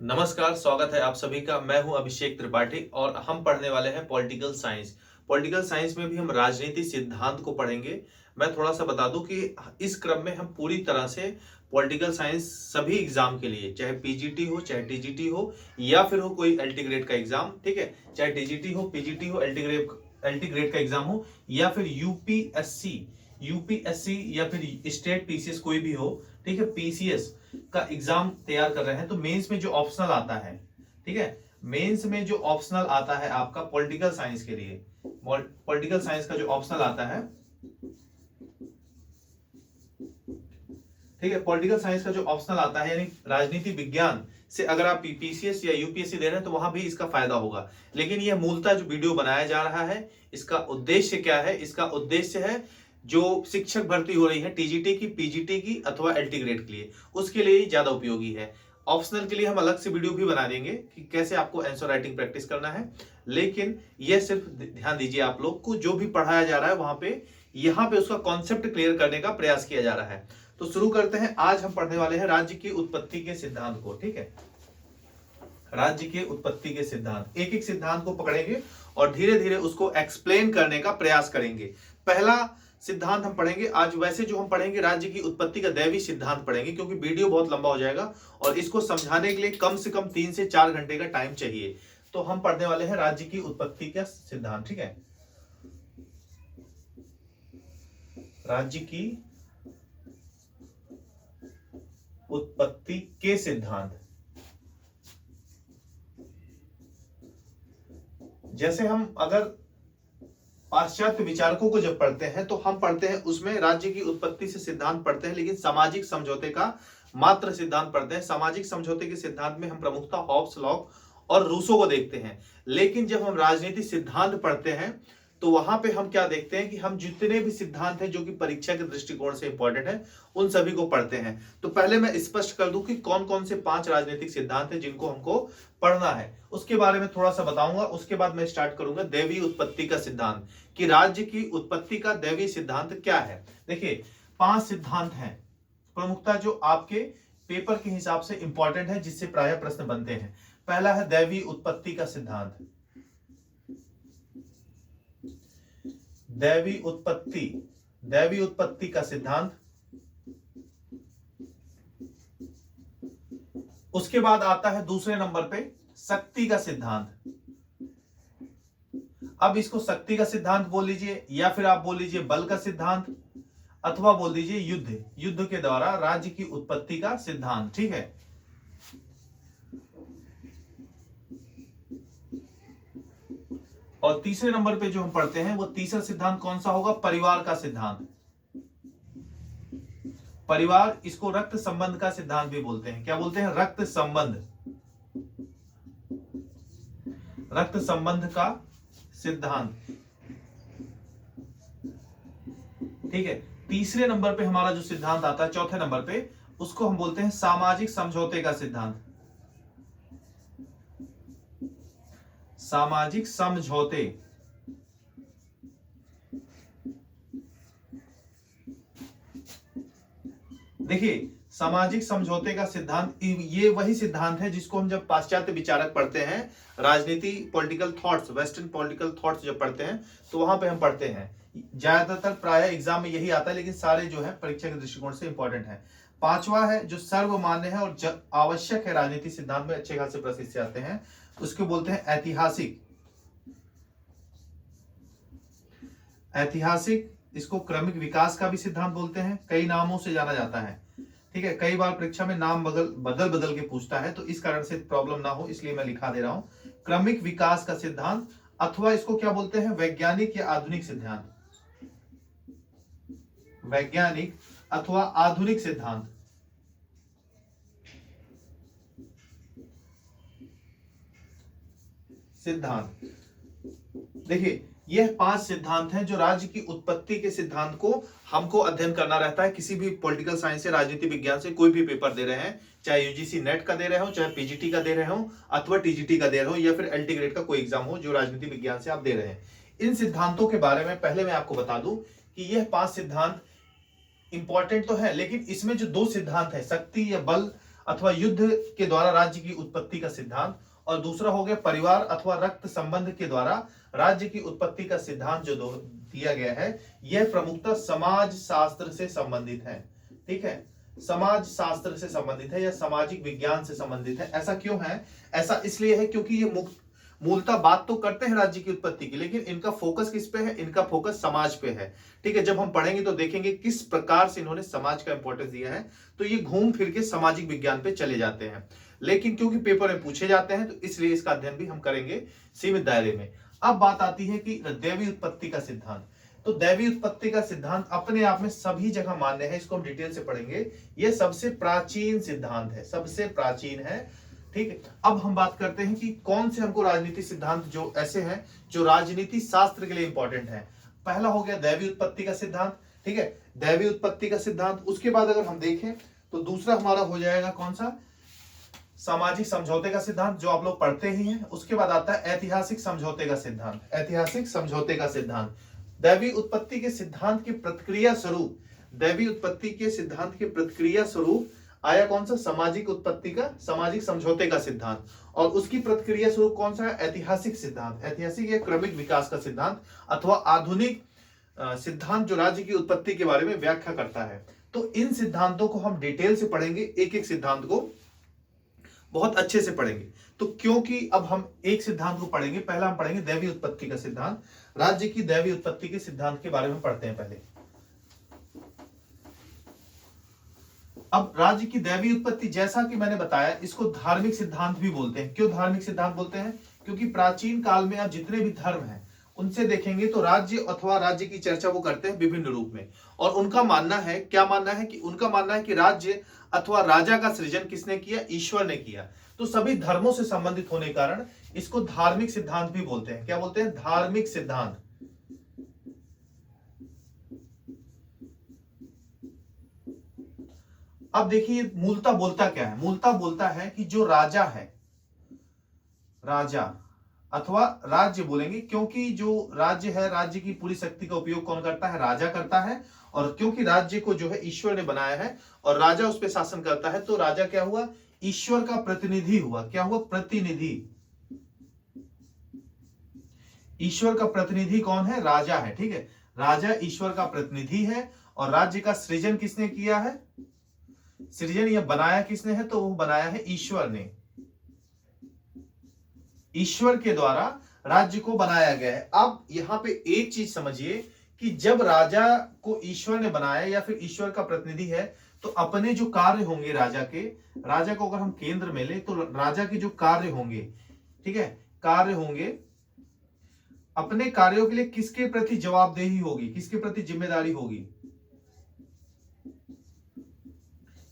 नमस्कार, स्वागत है आप सभी का। मैं हूं अभिषेक त्रिपाठी और हम पढ़ने वाले हैं पॉलिटिकल साइंस। पॉलिटिकल साइंस में भी हम राजनीति सिद्धांत को पढ़ेंगे। मैं थोड़ा सा बता दूं कि इस क्रम में हम पूरी तरह से पॉलिटिकल साइंस सभी एग्जाम के लिए, चाहे पीजीटी हो, चाहे टीजीटी हो, या फिर हो कोई एलटी ग्रेड का एग्जाम, ठीक है, चाहे टीजीटी हो, पीजीटी हो, एलटी ग्रेड का एग्जाम हो, या फिर यूपीएससी या फिर स्टेट पीसीएस कोई भी हो, ठीक है, पीसीएस का एग्जाम तैयार कर रहे हैं, तो मेंस में जो ऑप्शनल आता है, ठीक है, मेंस में जो ऑप्शनल आता है आपका पॉलिटिकल साइंस के लिए, पॉलिटिकल साइंस का जो ऑप्शनल आता है, ठीक है, पॉलिटिकल साइंस का जो ऑप्शनल आता है यानी राजनीति विज्ञान से अगर आप पीसीएस या यूपीएससी दे रहे हैं तो वहां भी इसका फायदा होगा। लेकिन यह मूलतः जो वीडियो बनाया जा रहा है, इसका उद्देश्य क्या है? इसका उद्देश्य है जो शिक्षक भर्ती हो रही है टीजीटी की, पीजीटी की अथवा एलटी ग्रेड के लिए, उसके लिए ज्यादा उपयोगी है। ऑप्शनल के लिए हम अलग से वीडियो भी बना देंगे कि कैसे आपको आंसर राइटिंग प्रैक्टिस करना है। लेकिन यह सिर्फ ध्यान दीजिए, आप लोग को जो भी पढ़ाया जा रहा है वहां पे, यहाँ पे उसका कॉन्सेप्ट क्लियर करने का प्रयास किया जा रहा है। तो शुरू करते हैं। आज हम पढ़ने वाले हैं राज्य की उत्पत्ति के सिद्धांत को, ठीक है, राज्य के उत्पत्ति के सिद्धांत। एक एक सिद्धांत को पकड़ेंगे और धीरे धीरे उसको एक्सप्लेन करने का प्रयास करेंगे। पहला सिद्धांत हम पढ़ेंगे आज, वैसे जो हम पढ़ेंगे राज्य की उत्पत्ति का दैवी सिद्धांत पढ़ेंगे, क्योंकि वीडियो बहुत लंबा हो जाएगा और इसको समझाने के लिए कम से कम 3 से 4 घंटे का टाइम चाहिए। तो हम पढ़ने वाले हैं राज्य की उत्पत्ति का सिद्धांत, ठीक है, राज्य की उत्पत्ति के सिद्धांत। जैसे हम अगर पाश्चात्य विचारकों को जब पढ़ते हैं तो हम पढ़ते हैं उसमें राज्य की उत्पत्ति से सिद्धांत पढ़ते हैं, लेकिन सामाजिक समझौते का मात्र सिद्धांत पढ़ते हैं। सामाजिक समझौते के सिद्धांत में हम प्रमुखता हॉब्स, लॉक और रूसो को देखते हैं। लेकिन जब हम राजनीति सिद्धांत पढ़ते हैं तो वहां पे हम क्या देखते हैं कि हम जितने भी सिद्धांत हैं जो कि परीक्षा के दृष्टिकोण से इंपॉर्टेंट है, उन सभी को पढ़ते हैं। तो पहले मैं स्पष्ट कर दूं कि कौन कौन से 5 राजनीतिक सिद्धांत हैं जिनको हमको पढ़ना है, उसके बारे में थोड़ा सा बताऊंगा। उसके बाद मैं स्टार्ट करूंगा दैवीय उत्पत्ति का सिद्धांत, कि राज्य की उत्पत्ति का दैवीय सिद्धांत क्या है। देखिए 5 सिद्धांत हैं प्रमुखता जो आपके पेपर के हिसाब से इंपॉर्टेंट है, जिससे प्रायः प्रश्न बनते हैं। पहला है दैवीय उत्पत्ति का सिद्धांत। दैवीय उत्पत्ति का सिद्धांत। उसके बाद आता है दूसरे नंबर पे शक्ति का सिद्धांत। अब इसको शक्ति का सिद्धांत बोल लीजिए, या फिर आप बोल लीजिए बल का सिद्धांत, अथवा बोल दीजिए युद्ध के द्वारा राज्य की उत्पत्ति का सिद्धांत, ठीक है। और तीसरे नंबर पे जो हम पढ़ते हैं वो तीसरा सिद्धांत कौन सा होगा? परिवार का सिद्धांत। परिवार, इसको रक्त संबंध का सिद्धांत भी बोलते हैं। क्या बोलते हैं? रक्त संबंध, रक्त संबंध का सिद्धांत, ठीक है। तीसरे नंबर पे हमारा जो सिद्धांत आता है, चौथे नंबर पे, उसको हम बोलते हैं सामाजिक समझौते का सिद्धांत। सामाजिक समझौते, देखिए सामाजिक समझौते का सिद्धांत, ये वही सिद्धांत है जिसको हम जब पाश्चात्य विचारक पढ़ते हैं, राजनीति political thoughts, western political thoughts जब पढ़ते हैं तो वहां पे हम पढ़ते हैं। ज्यादातर प्राय एग्जाम में यही आता है, लेकिन सारे जो है परीक्षा के दृष्टिकोण से इंपॉर्टेंट है। पांचवा है जो सर्वमान्य है और आवश्यक है, राजनीति सिद्धांत में अच्छे खासे प्रश्न से आते हैं, उसको बोलते हैं ऐतिहासिक। ऐतिहासिक, इसको क्रमिक विकास का भी सिद्धांत बोलते हैं, कई नामों से जाना जाता है, ठीक है। कई बार परीक्षा में नाम बदल के पूछता है, तो इस कारण से प्रॉब्लम ना हो इसलिए मैं लिखा दे रहा हूं, क्रमिक विकास का सिद्धांत, अथवा इसको क्या बोलते हैं? वैज्ञानिक या आधुनिक सिद्धांत। वैज्ञानिक अथवा आधुनिक सिद्धांत। देखिए यह 5 सिद्धांत हैं जो राज्य की उत्पत्ति के सिद्धांत को हमको अध्ययन करना रहता है। किसी भी पॉलिटिकल साइंस से, राजनीति विज्ञान से कोई भी पेपर दे रहे हैं, चाहे यूजीसी नेट का दे रहे हो, चाहे पीजीटी का दे रहे हो, अथवा टीजीटी का दे रहे हो, या फिर एलटी ग्रेड का कोई एग्जाम हो जो राजनीति विज्ञान से आप दे रहे हैं। इन सिद्धांतों के बारे में पहले मैं आपको बता दूं कि यह 5 सिद्धांत इंपॉर्टेंट तो है, लेकिन इसमें जो 2 सिद्धांत है, शक्ति या बल अथवा युद्ध के द्वारा राज्य की उत्पत्ति का सिद्धांत, और दूसरा हो गया परिवार अथवा रक्त संबंध के द्वारा राज्य की उत्पत्ति का सिद्धांत जो दिया गया है, यह प्रमुखतः समाज शास्त्र से संबंधित है। ठीक है, समाज शास्त्र से संबंधित है या सामाजिक विज्ञान से संबंधित है। ऐसा क्यों है? ऐसा इसलिए है क्योंकि ये मूलतः बात तो करते हैं राज्य की उत्पत्ति की, लेकिन इनका फोकस किस पे है? इनका फोकस समाज पे है। ठीक है, जब हम पढ़ेंगे तो देखेंगे किस प्रकार से इन्होंने समाज का इंपॉर्टेंस दिया है, तो ये घूम फिर के सामाजिक विज्ञान पे चले जाते हैं। लेकिन क्योंकि पेपर में पूछे जाते हैं तो इसलिए इसका अध्ययन भी हम करेंगे सीमित दायरे में। अब बात आती है कि दैवी उत्पत्ति का सिद्धांत। तो दैवी उत्पत्ति का सिद्धांत अपने आप में सभी जगह मान्य है, इसको हम डिटेल से पढ़ेंगे। यह सबसे प्राचीन सिद्धांत है, सबसे प्राचीन है। ठीक है, अब हम बात करते हैं कि कौन से हमको राजनीति सिद्धांत जो ऐसे हैं जो राजनीति शास्त्र के लिए इंपॉर्टेंट है। पहला हो गया दैवी उत्पत्ति का सिद्धांत। ठीक है, दैवी उत्पत्ति का सिद्धांत। उसके बाद अगर हम देखें तो दूसरा हमारा हो जाएगा कौन सा? सामाजिक समझौते का सिद्धांत, जो आप लोग पढ़ते ही हैं। उसके बाद आता है ऐतिहासिक समझौते का सिद्धांत, ऐतिहासिक समझौते का सिद्धांत। दैवी उत्पत्ति के सिद्धांत की प्रतिक्रिया स्वरूप, दैवी उत्पत्ति के सिद्धांत की प्रतिक्रिया स्वरूप आया कौन सा? सामाजिक उत्पत्ति का, सामाजिक समझौते का सिद्धांत। और उसकी प्रतिक्रिया स्वरूप कौन सा है? ऐतिहासिक सिद्धांत, ऐतिहासिक या क्रमिक विकास का सिद्धांत अथवा आधुनिक सिद्धांत जो राज्य की उत्पत्ति के बारे में व्याख्या करता है। तो इन सिद्धांतों को हम डिटेल से पढ़ेंगे, एक एक सिद्धांत को बहुत अच्छे से पढ़ेंगे। तो क्योंकि अब हम एक सिद्धांत को पढ़ेंगे, पहला हम पढ़ेंगे दैवी उत्पत्ति का सिद्धांत। राज्य की दैवी उत्पत्ति के सिद्धांत के बारे में पढ़ते हैं पहले। अब राज्य की दैवी उत्पत्ति, जैसा कि मैंने बताया, इसको धार्मिक सिद्धांत भी बोलते हैं। क्यों धार्मिक सिद्धांत बोलते हैं? क्योंकि प्राचीन काल में आप जितने भी धर्म हैं उनसे देखेंगे तो राज्य अथवा राज्य की चर्चा वो करते हैं विभिन्न रूप में। और उनका मानना है, क्या मानना है? कि उनका मानना है कि राज्य अथवा राजा का सृजन किसने किया? ईश्वर ने किया। तो सभी धर्मों से संबंधित होने के कारण इसको धार्मिक सिद्धांत भी बोलते हैं। क्या बोलते हैं? धार्मिक सिद्धांत। अब देखिए मूलतः बोलता क्या है? मूलतः बोलता है कि जो राजा है, राजा अथवा राज्य बोलेंगे, क्योंकि जो राज्य है, राज्य की पूरी शक्ति का उपयोग कौन करता है? राजा करता है। और क्योंकि राज्य को जो है ईश्वर ने बनाया है और राजा उस पर शासन करता है, तो राजा क्या हुआ? ईश्वर का प्रतिनिधि हुआ। क्या हुआ? प्रतिनिधि। ईश्वर का प्रतिनिधि कौन है? राजा है। ठीक है, राजा ईश्वर का प्रतिनिधि है। और राज्य का सृजन किसने किया है? सृजन या बनाया किसने है? तो वो बनाया है ईश्वर ने। ईश्वर के द्वारा राज्य को बनाया गया है। अब यहां पे एक चीज समझिए कि जब राजा को ईश्वर ने बनाया या फिर ईश्वर का प्रतिनिधि है, तो अपने जो कार्य होंगे राजा के, राजा को अगर हम केंद्र में ले तो राजा के जो कार्य होंगे, ठीक है, कार्य होंगे, अपने कार्यों के लिए किसके प्रति जवाबदेही होगी? किसके प्रति जिम्मेदारी होगी?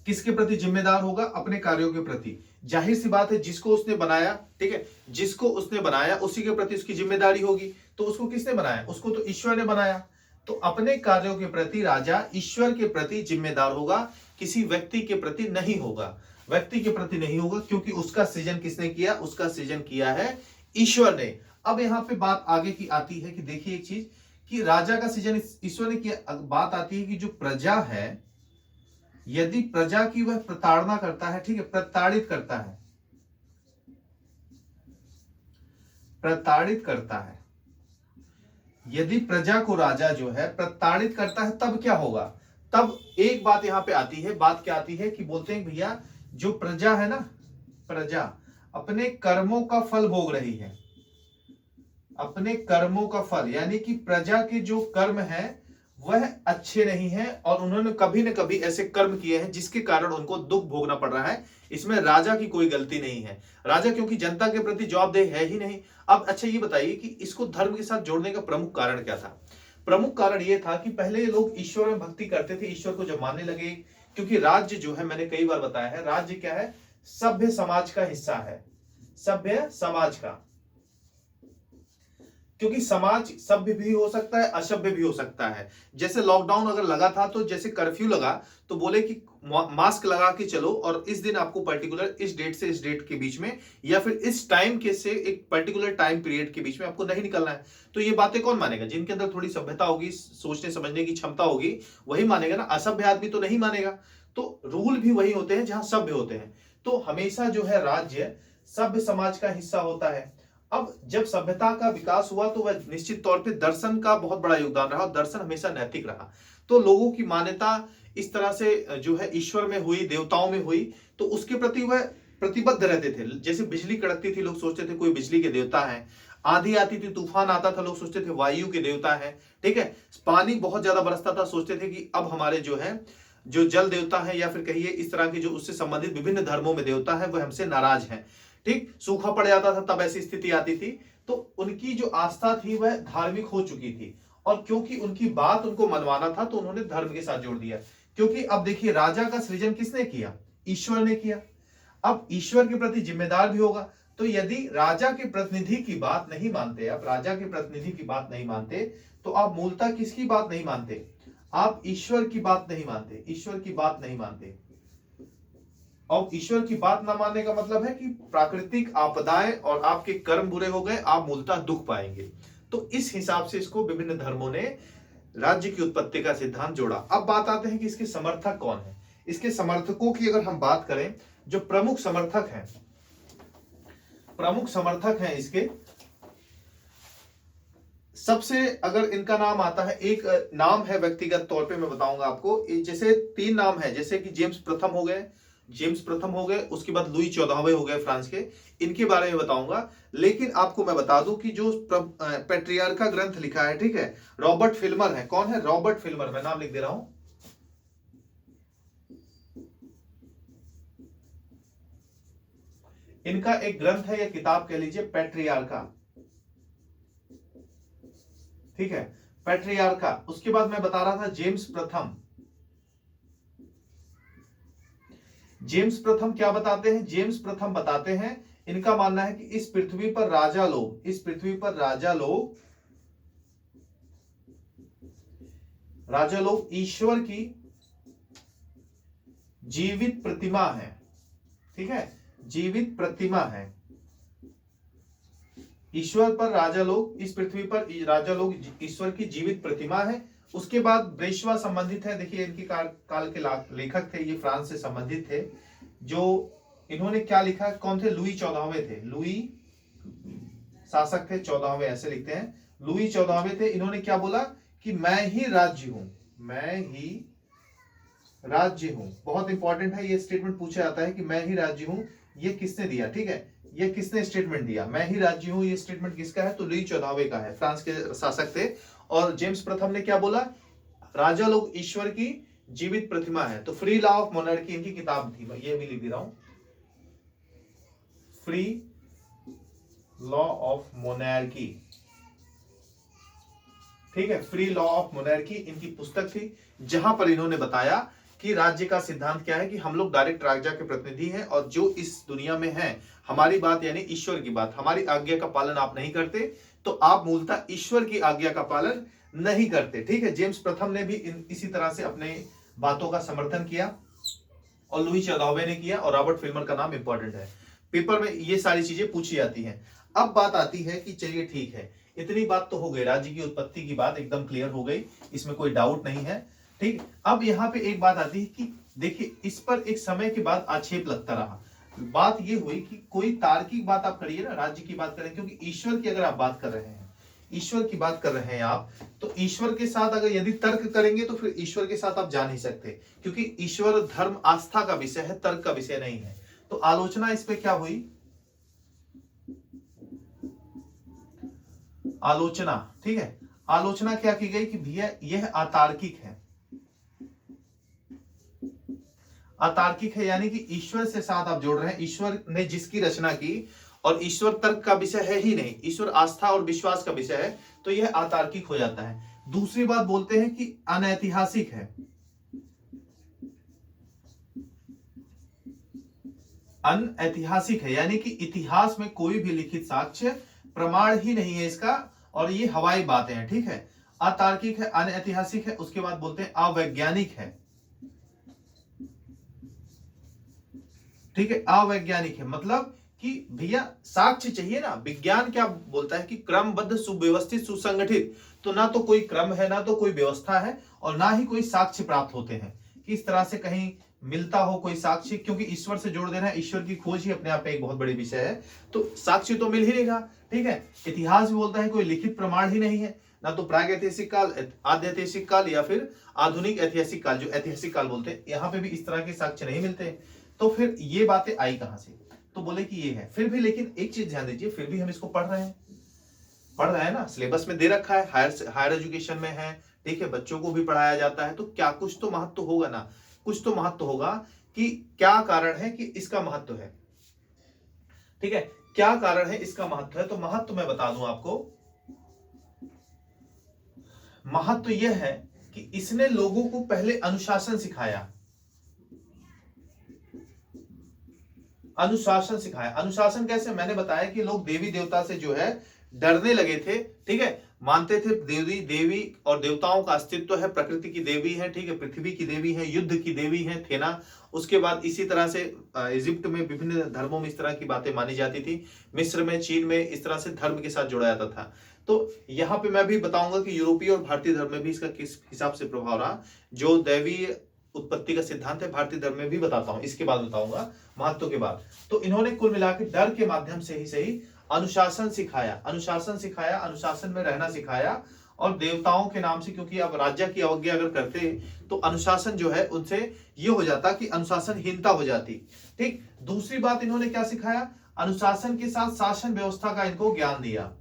किसके प्रति जिम्मेदार होगा? अपने कार्यों के प्रति। जाहिर सी बात है, जिसको उसने बनाया, ठीक है, जिसको उसने बनाया उसी के प्रति उसकी जिम्मेदारी होगी। तो उसको किसने बनाया? उसको तो ईश्वर ने बनाया। तो अपने कार्यों के प्रति राजा ईश्वर के प्रति जिम्मेदार होगा, किसी व्यक्ति के प्रति नहीं होगा। व्यक्ति के प्रति नहीं होगा, क्योंकि उसका सृजन किसने किया? उसका सृजन किया है ईश्वर ने। अब यहां पे बात आगे की आती है कि देखिए एक चीज, कि राजा का सृजन ईश्वर ने किया। बात आती है कि जो प्रजा है, यदि प्रजा की वह प्रताड़ना करता है, ठीक है, प्रताड़ित करता है, प्रताड़ित करता है, यदि प्रजा को राजा जो है प्रताड़ित करता है, तब क्या होगा? तब एक बात यहां पे आती है। बात क्या आती है कि बोलते हैं भैया, जो प्रजा है ना, प्रजा अपने कर्मों का फल भोग रही है। अपने कर्मों का फल, यानी कि प्रजा के जो कर्म है वह अच्छे नहीं है और उन्होंने कभी न कभी ऐसे कर्म किए हैं जिसके कारण उनको दुख भोगना पड़ रहा है। इसमें राजा की कोई गलती नहीं है। राजा क्योंकि जनता के प्रति जवाबदेह है ही नहीं। अब अच्छा ये बताइए कि इसको धर्म के साथ जोड़ने का प्रमुख कारण क्या था? प्रमुख कारण ये था कि पहले लोग ईश्वर में भक्ति करते थे, ईश्वर को जब मानने लगे, क्योंकि राज्य जो है, मैंने कई बार बताया है, राज्य क्या है? सभ्य समाज का हिस्सा है, सभ्य समाज का। क्योंकि समाज सभ्य भी हो सकता है, असभ्य भी हो सकता है। जैसे लॉकडाउन अगर लगा था, तो जैसे कर्फ्यू लगा तो बोले कि मास्क लगा के चलो और इस दिन आपको पर्टिकुलर इस डेट से इस डेट के बीच में या फिर इस टाइम के से एक पर्टिकुलर टाइम पीरियड के बीच में आपको नहीं निकलना है। तो ये बातें कौन मानेगा? जिनके अंदर थोड़ी सभ्यता होगी, सोचने समझने की क्षमता होगी, वही मानेगा ना। असभ्य आदमी तो नहीं मानेगा। तो रूल भी वही होते हैं जहां सभ्य होते हैं। तो हमेशा जो है राज्य सभ्य समाज का हिस्सा होता है। अब जब सभ्यता का विकास हुआ तो वह निश्चित तौर पे दर्शन का बहुत बड़ा योगदान रहा और दर्शन हमेशा नैतिक रहा। तो लोगों की मान्यता इस तरह से जो है ईश्वर में हुई, देवताओं में हुई, तो उसके प्रति वह प्रतिबद्ध रहते थे। जैसे बिजली कड़कती थी, लोग सोचते थे कोई बिजली के देवता है। आंधी आती थी, तूफान आता था, लोग सोचते थे वायु के देवता है। ठीक है, पानी बहुत ज्यादा बरसता था, सोचते थे कि अब हमारे जो है जो जल देवता है या फिर कहिए इस तरह के जो उससे संबंधित विभिन्न धर्मों में देवता है वह हमसे नाराज है। ठीक, सूखा पड़ जाता था तब ऐसी स्थिति आती थी। तो उनकी जो आस्था थी वह धार्मिक हो चुकी थी, और क्योंकि उनकी बात उनको मनवाना था तो उन्होंने धर्म के साथ जोड़ दिया। क्योंकि अब देखिए, राजा का सृजन किसने किया? ईश्वर ने किया। अब ईश्वर के प्रति जिम्मेदार भी होगा। तो यदि राजा के प्रतिनिधि की बात नहीं मानते, आप राजा के प्रतिनिधि की बात नहीं मानते, तो आप मूलतः किसकी बात नहीं मानते? आप ईश्वर की बात नहीं मानते, ईश्वर की बात नहीं मानते। और ईश्वर की बात ना मानने का मतलब है कि प्राकृतिक आपदाएं और आपके कर्म बुरे हो गए, आप मूलतः दुख पाएंगे। तो इस हिसाब से इसको विभिन्न धर्मों ने राज्य की उत्पत्ति का सिद्धांत जोड़ा। अब बात आते हैं कि इसके समर्थक कौन है। इसके समर्थकों की अगर हम बात करें, जो प्रमुख समर्थक हैं, प्रमुख समर्थक हैं इसके, सबसे अगर इनका नाम आता है, एक नाम है व्यक्तिगत तौर पे मैं बताऊंगा आपको। जैसे 3 नाम है, जैसे कि जेम्स प्रथम हो गए, उसके बाद लुई 14वें हो गए फ्रांस के, इनके बारे में बताऊंगा। लेकिन आपको मैं बता दूं कि जो पैट्रियार्का ग्रंथ लिखा है, ठीक है, रॉबर्ट फिल्मर है। कौन है? रॉबर्ट फिल्मर, मैं नाम लिख दे रहा हूं। इनका एक ग्रंथ है या किताब कह लीजिए, पैट्रियार्का। ठीक है, पैट्रियार्का। उसके बाद मैं बता रहा था जेम्स प्रथम। जेम्स प्रथम क्या बताते हैं? जेम्स प्रथम बताते हैं, इनका मानना है कि इस पृथ्वी पर राजा लोग ईश्वर की जीवित प्रतिमा है। ठीक है, जीवित प्रतिमा है। ईश्वर पर राजा लोग, इस पृथ्वी पर राजा लोग ईश्वर की जीवित प्रतिमा है। उसके बाद ब्रेशवा संबंधित है। देखिए, इनकी काल के लेखक थे, ये फ्रांस से संबंधित थे। जो इन्होंने क्या लिखा, कौन थे? लुई 14वें थे। लुई शासक थे, 14वें ऐसे लिखते हैं। लुई 14वें थे। इन्होंने क्या बोला कि मैं ही राज्य हूं, मैं ही राज्य हूं। बहुत इंपॉर्टेंट है, ये स्टेटमेंट पूछा जाता है कि मैं ही राज्य हूं, ये किसने दिया? ठीक है, ये किसने स्टेटमेंट दिया? मैं ही राज्य हूं, ये स्टेटमेंट किसका है? तो लुई 14वें का है, फ्रांस के शासक थे। और जेम्स प्रथम ने क्या बोला? राजा लोग ईश्वर की जीवित प्रतिमा है। तो फ्री लॉ ऑफ मोनार्की इनकी किताब थी, मैं ये भी लिख दे रहा हूं, फ्री लॉ ऑफ मोनार्की। ठीक है, फ्री लॉ ऑफ मोनार्की इनकी पुस्तक थी, जहां पर इन्होंने बताया कि राज्य का सिद्धांत क्या है कि हम लोग डायरेक्ट राजा के प्रतिनिधि हैं, और जो इस दुनिया में है, हमारी बात यानी ईश्वर की बात, हमारी आज्ञा का पालन आप नहीं करते, तो आप मूलतः ईश्वर की आज्ञा का पालन नहीं करते। ठीक है, जेम्स प्रथम ने भी इसी तरह से अपने बातों का समर्थन किया, और लुई 14वें ने किया, और रॉबर्ट फिल्मर का नाम इंपॉर्टेंट है, पेपर में ये सारी चीजें पूछी जाती हैं। अब बात आती है कि चलिए ठीक है, इतनी बात तो हो गई, राज्य की उत्पत्ति की बात एकदम क्लियर हो गई, इसमें कोई डाउट नहीं है। ठीक, अब यहाँ पे एक बात आती है कि देखिए, इस पर एक समय के बाद आक्षेप लगता रहा। बात ये हुई कि कोई तार्किक बात आप करिए ना, राज्य की बात करें, क्योंकि ईश्वर की अगर आप बात कर रहे हैं, ईश्वर की बात कर रहे हैं आप, तो ईश्वर के साथ अगर यदि तर्क करेंगे तो फिर ईश्वर के साथ आप जा नहीं सकते, क्योंकि ईश्वर धर्म आस्था का विषय है, तर्क का विषय नहीं है। तो आलोचना इस पे क्या हुई? आलोचना, ठीक है, आलोचना क्या की गई कि भैया यह अतार्किक है। अतार्किक है यानी कि ईश्वर से साथ आप जोड़ रहे हैं, ईश्वर ने जिसकी रचना की, और ईश्वर तर्क का विषय है ही नहीं, ईश्वर आस्था और विश्वास का विषय है, तो यह अतार्किक हो जाता है। दूसरी बात बोलते हैं कि अनैतिहासिक है। अनैतिहासिक है यानी कि इतिहास में कोई भी लिखित साक्ष्य प्रमाण ही नहीं है इसका, और ये हवाई बातें हैं। ठीक है, अतार्किक है, अनैतिहासिक है। उसके बाद बोलते हैं अवैज्ञानिक है। ठीक है, अवैज्ञानिक है मतलब कि भैया साक्ष्य चाहिए ना। विज्ञान क्या बोलता है कि क्रमबद्ध, सुव्यवस्थित, सुसंगठित, तो ना तो कोई क्रम है, ना तो कोई व्यवस्था है, और ना ही कोई साक्ष्य प्राप्त होते हैं। किस तरह से कहीं मिलता हो कोई साक्ष्य, क्योंकि ईश्वर से जोड़ देना, ईश्वर की खोज ही अपने आप में एक बहुत बड़ी विषय है, तो साक्ष्य तो मिल ही नहीं रहा। ठीक है, इतिहास भी बोलता है कोई लिखित प्रमाण ही नहीं है, ना तो प्रागैतिहासिक काल, आद्य ऐतिहासिक काल या फिर आधुनिक ऐतिहासिक काल, जो ऐतिहासिक काल बोलते हैं, यहाँ पे भी इस तरह के साक्ष्य नहीं मिलते। तो फिर ये बातें आई कहां से? तो बोले कि ये है। फिर भी लेकिन एक चीज ध्यान दीजिए, फिर भी हम इसको पढ़ रहे हैं ना, सिलेबस में दे रखा है, हायर एजुकेशन में है, ठीक है, बच्चों को भी पढ़ाया जाता है, तो क्या कुछ तो महत्व होगा ना, कुछ तो महत्व होगा कि क्या कारण है कि इसका महत्व है। ठीक है, क्या कारण है इसका महत्व है? तो महत्व मैं बता दूं आपको, महत्व यह है कि इसने लोगों को पहले अनुशासन सिखाया। अनुशासन सिखाया। अनुशासन कैसे? मैंने बताया कि लोग देवी देवता से जो है डरने लगे थे। ठीक है, मानते थे देवी और देवताओं का अस्तित्व है, प्रकृति की देवी है, ठीक है, पृथ्वी की देवी है, युद्ध की देवी है थेना। उसके बाद इसी तरह से इजिप्ट में विभिन्न धर्मों में इस तरह की बातें मानी जाती थी, मिस्र में, चीन में इस तरह से धर्म के साथ जोड़ा जाता था। तो यहाँ पे मैं भी बताऊंगा कि यूरोपीय और भारतीय धर्म में भी इसका किस हिसाब से प्रभाव रहा। जो दैवीय उत्पत्ति का सिद्धांत है भारतीय धर्म में भी बताता हूं, इसके बाद बताऊंगा महत्व के बाद। तो इन्होंने कुल मिलाकर डर के माध्यम से ही सही अनुशासन सिखाया, अनुशासन सिखाया, अनुशासन में रहना सिखाया, और देवताओं के नाम से, क्योंकि अब राज्य की अवज्ञा अगर करते तो अनुशासन जो है उनसे ये हो जाता कि अनुशासनहीनता हो जाती। ठीक, दूसरी बात इन्होंने क्या सिखाया? अनुशासन के साथ शासन व्यवस्था का इनको ज्ञान दिया।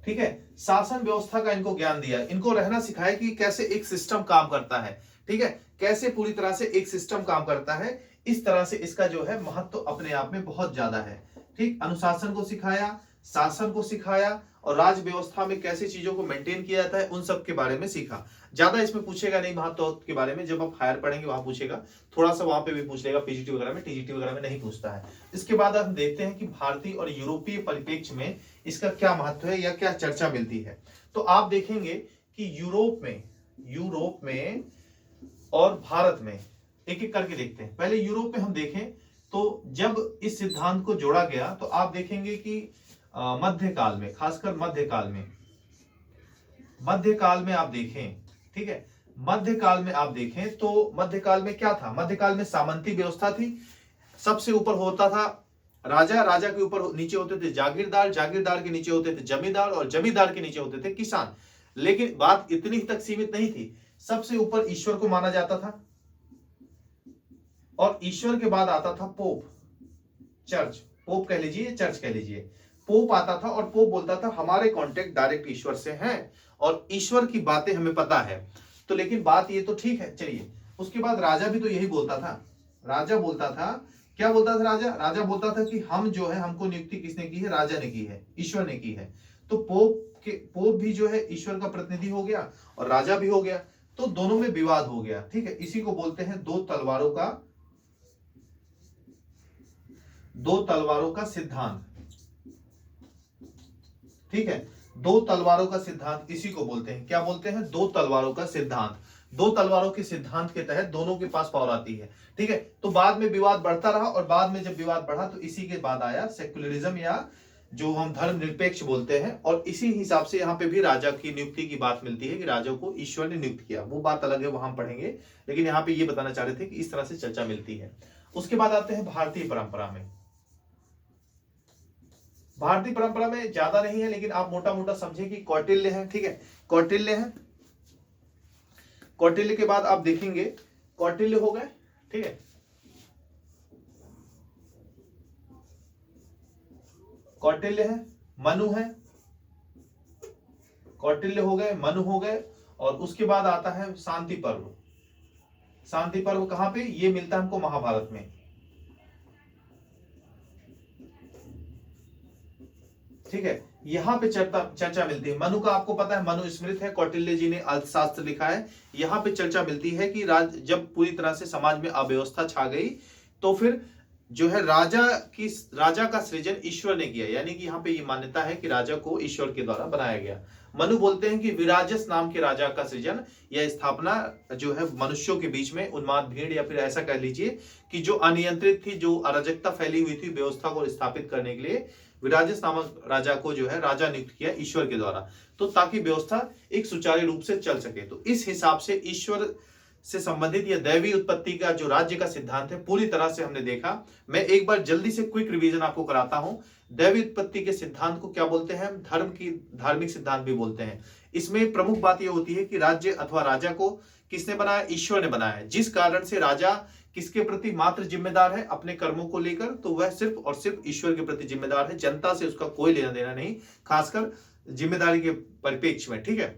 ठीक है, शासन व्यवस्था का इनको ज्ञान दिया, इनको रहना सिखाया कि कैसे एक सिस्टम काम करता है। ठीक है, कैसे पूरी तरह से एक सिस्टम काम करता है, इस तरह से इसका जो है महत्व अपने आप में बहुत ज्यादा है। ठीक, अनुशासन को सिखाया, शासन को सिखाया, और राज व्यवस्था में कैसे चीजों को मेंटेन किया जाता है उन सब के बारे में सीखा। ज्यादा इसमें पूछेगा नहीं महत्व के बारे में, जब आप हायर पढ़ेंगे वहां पूछेगा, थोड़ा सा वहां पे भी पूछ लेगा, पीजीटी वगैरह में, टीजीटी वगैरह में नहीं पूछता है। इसके बाद हम देखते हैं कि भारतीय और यूरोपीय परिप्रेक्ष्य में इसका क्या महत्व है या क्या चर्चा मिलती है। तो आप देखेंगे कि यूरोप में और भारत में, एक एक करके देखते हैं। पहले यूरोप में हम देखें तो जब इस सिद्धांत को जोड़ा गया तो आप देखेंगे कि मध्यकाल में, खासकर मध्यकाल में आप देखें, ठीक है, मध्यकाल में आप देखें तो मध्यकाल में क्या था? मध्यकाल में सामंती व्यवस्था थी। सबसे ऊपर होता था राजा, राजा के ऊपर नीचे होते थे जागीरदार, जागीरदार के नीचे होते थे जमींदार, और जमींदार के नीचे होते थे किसान। लेकिन बात इतनी तक सीमित नहीं थी, सबसे ऊपर ईश्वर को माना जाता था, और ईश्वर के बाद आता था पोप, चर्च, पोप कह लीजिए, चर्च कह लीजिए। पोप आता था और पोप बोलता था हमारे कांटेक्ट डायरेक्ट ईश्वर से हैं और ईश्वर की बातें हमें पता है। तो लेकिन बात ये तो ठीक है, चलिए। उसके बाद राजा भी तो यही बोलता था। राजा बोलता था, क्या बोलता था राजा? राजा बोलता था कि हम जो है, हमको नियुक्ति किसने की है? राजा ने की है, ईश्वर ने की है। तो पोप भी जो है ईश्वर का प्रतिनिधि हो गया और राजा भी हो गया, तो दोनों में विवाद हो गया। ठीक है, इसी को बोलते हैं दो तलवारों का सिद्धांत। ठीक है, दो तलवारों का सिद्धांत इसी को बोलते हैं। क्या बोलते हैं? दो तलवारों का सिद्धांत। दो तलवारों के सिद्धांत के तहत दोनों के पास पावर आती है। ठीक है, तो बाद में विवाद बढ़ता रहा, और बाद में जब विवाद बढ़ा तो इसी के बाद आया सेक्युलरिज्म, या जो हम धर्म निरपेक्ष बोलते हैं। और इसी हिसाब से यहाँ पे भी राजा की नियुक्ति की बात मिलती है कि राजा को ईश्वर ने नियुक्त किया। वो बात अलग है, वो हम पढ़ेंगे, लेकिन यहाँ पे ये बताना चाह रहे थे कि इस तरह से चर्चा मिलती है। उसके बाद आते हैं भारतीय परंपरा में। भारतीय परंपरा में ज्यादा नहीं है, लेकिन आप मोटा मोटा समझे कि कौटिल्य है। ठीक है, कौटिल्य है। कौटिल्य के बाद आप देखेंगे, कौटिल्य हो गए, ठीक है, कौटिल्य है, मनु है, कौटिल्य हो गए, मनु हो गए, और उसके बाद आता है शांति पर्व। शांति पर्व कहां पे? ये मिलता है हमको महाभारत में। ठीक है, यहां पे चर्चा मिलती है। मनु का आपको पता है, मनु स्मृत है, कौटिल्य जी ने अर्थशास्त्र लिखा है। यहां पे चर्चा मिलती है कि जब पूरी तरह से समाज में अव्यवस्था छा गई तो फिर जो है राजा का सृजन ईश्वर ने किया। यानी कि यहाँ पे ये मान्यता है कि राजा को ईश्वर के द्वारा बनाया गया। मनु बोलते हैं कि विराजस नाम के राजा का सृजन या स्थापना जो है मनुष्यों के बीच में उन्माद भीड़, या फिर ऐसा कह लीजिए कि जो अनियंत्रित थी, जो अराजकता फैली हुई थी, व्यवस्था को स्थापित करने के लिए विराजस नामक राजा को जो है राजा नियुक्त किया ईश्वर के द्वारा, तो ताकि व्यवस्था एक सुचारू रूप से चल सके। तो इस हिसाब से ईश्वर से संबंधित या दैवी उत्पत्ति का जो राज्य का सिद्धांत है पूरी तरह से हमने देखा। मैं एक बार जल्दी से क्विक रिवीजन आपको कराता हूं। दैवी उत्पत्ति के सिद्धांत को क्या बोलते हैं हम? धर्म की धार्मिक सिद्धांत भी बोलते हैं। इसमें प्रमुख बात यह होती है कि राज्य अथवा राजा को किसने बनाया? ईश्वर ने बनाया है। जिस कारण से राजा किसके प्रति मात्र जिम्मेदार है? अपने कर्मों को लेकर, तो वह सिर्फ और सिर्फ ईश्वर के प्रति जिम्मेदार है, जनता से उसका कोई लेना देना नहीं, खासकर जिम्मेदारी के परिप्रेक्ष्य में। ठीक है,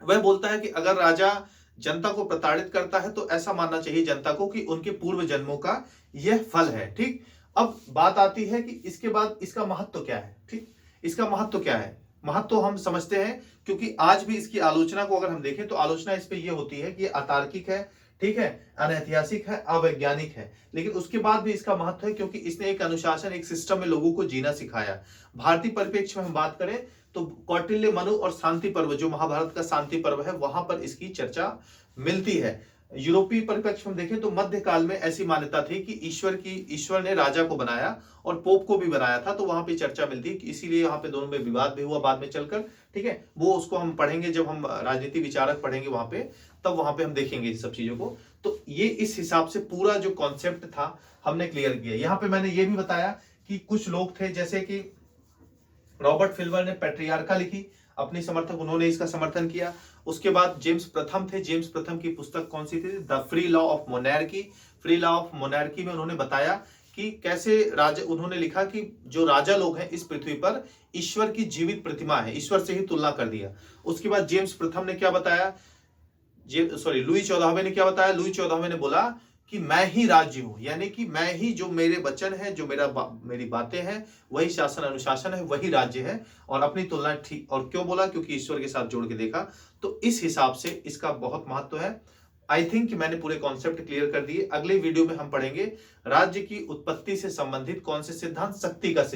वह बोलता है कि अगर राजा जनता को प्रताड़ित करता है तो ऐसा मानना चाहिए जनता को कि उनके पूर्व जन्मों का यह फल है। ठीक, अब बात आती है कि इसके बाद इसका महत्व क्या है। ठीक, इसका महत्व क्या है? महत्व हम समझते हैं, क्योंकि आज भी इसकी आलोचना को अगर हम देखें तो आलोचना इस पे ये होती है कि अतार्किक है, ठीक है, अनैतिहासिक है, अवैज्ञानिक है, लेकिन उसके बाद भी इसका महत्व है क्योंकि इसने एक अनुशासन, एक सिस्टम में लोगों को जीना सिखाया। भारतीय परिप्रेक्ष्य में हम बात करें तो कौटिल्य, मनु और शांति पर्व, जो महाभारत का शांति पर्व है, वहां पर इसकी चर्चा मिलती है। यूरोपीय परिप्रेक्ष्य में देखें तो मध्यकाल में ऐसी मान्यता थी कि ईश्वर ने राजा को बनाया और पोप को भी बनाया था, तो वहां पे चर्चा मिलती है, इसीलिए यहाँ पे दोनों में विवाद भी हुआ बाद में चलकर। ठीक है, वो उसको हम पढ़ेंगे जब हम राजनीति विचारक पढ़ेंगे वहां पे, तब वहां पे हम देखेंगे इस सब चीजों को। तो ये इस हिसाब से पूरा जो कॉन्सेप्ट था हमने क्लियर किया। यहाँ पे मैंने ये भी बताया कि कुछ लोग थे जैसे कि रॉबर्ट फिल्बर ने पैट्रियार्का लिखी, अपनी समर्थक, उन्होंने इसका समर्थन किया। उसके बाद जेम्स प्रथम थे, जेम्स प्रथम की पुस्तक कौन सी थी? The free law of monarchy. Free law of monarchy में उन्होंने बताया कि कैसे राजा, उन्होंने लिखा कि जो राजा लोग हैं इस पृथ्वी पर ईश्वर की जीवित प्रतिमा है, ईश्वर से ही तुलना कर दिया। उसके बाद जेम्स प्रथम ने क्या बताया? लुई 14वें ने क्या बताया? लुई 14वें ने बोला कि मैं ही राज्य हूं, यानी कि मैं ही, जो मेरे वचन है, जो मेरी बातें हैं, वही शासन अनुशासन है, वही राज्य है। और अपनी तुलना ठीक, और क्यों बोला? क्योंकि ईश्वर के साथ जोड़ के देखा। तो इस हिसाब से इसका बहुत महत्व है। आई थिंक मैंने पूरे कॉन्सेप्ट क्लियर कर दिए। अगले वीडियो में हम पढ़ेंगे राज्य की उत्पत्ति से संबंधित कौन से सिद्धांत? शक्ति का सिद्धांत।